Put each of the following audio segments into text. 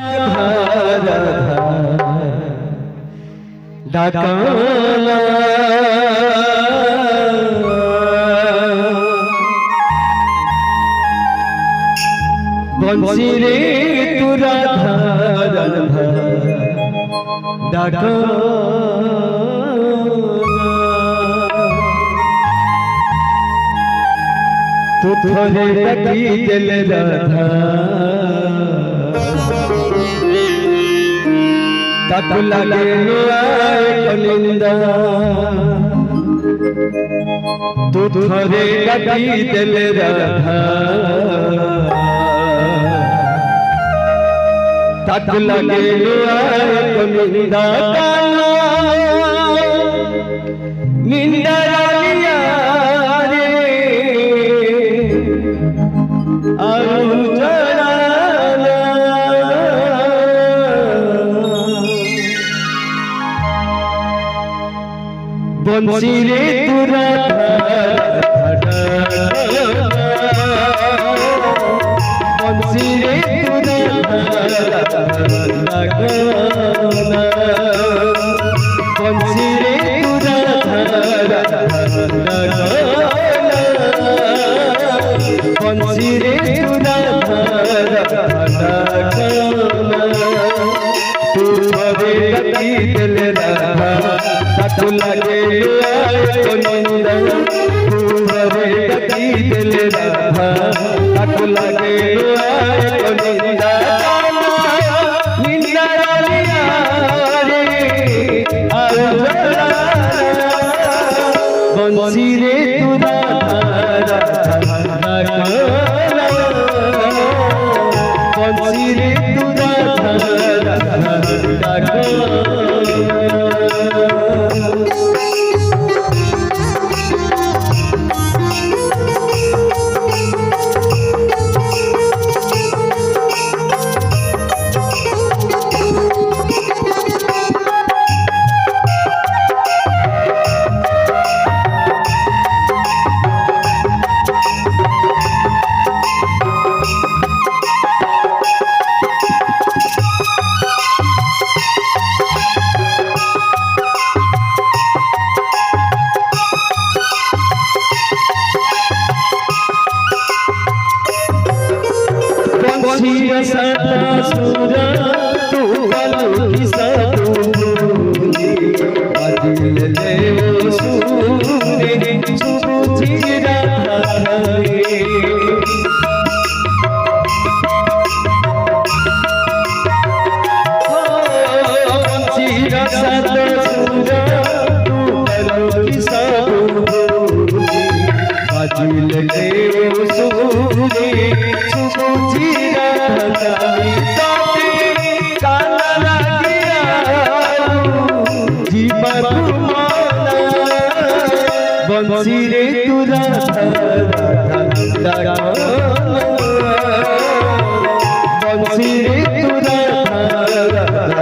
राधा डाकाना बंसी रे तू राधा राधा डाकाना तू थोड़े तकी दिल राधा तक लगे कलिंदा तू थोड़े तकी दिल राधा तक लगे कलिंदा निंदा बंसी रे तू बंसी रे तू बंसी रे तू बंसी रे तू भरे लगी दिल राधा तक लगे नंदा तू भरे लगी दिल राधा तक लगे नंदा निंदा बंसी रे तू राधा बंसी रे तू सदा सुरा तू बलु सतू अदिल देव सूरे सुबुझी राधा रे सदा सुरा तू बलु सतू अदिल देव सूरे सुबुझी बंसी रे तू राधा बंसी रे तू राधा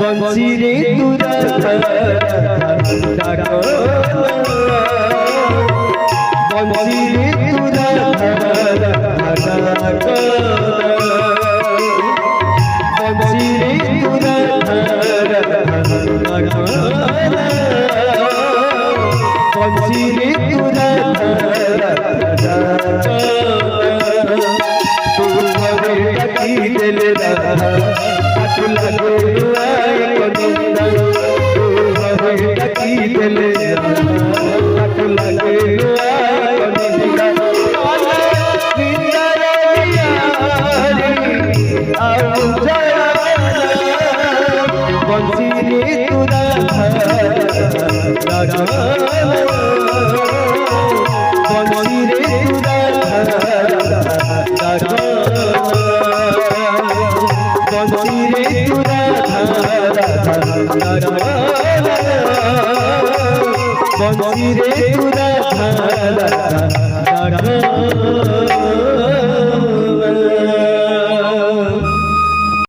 बंसी रे तू बंसी रे तू राधा हाथ लगे आए निंदा हवे तकी दिले हाथ लगे आए निंदा बंसी रे तू राधा बंसी रे तू राधा बंसी रे तू राधा बंसी रे तू राधा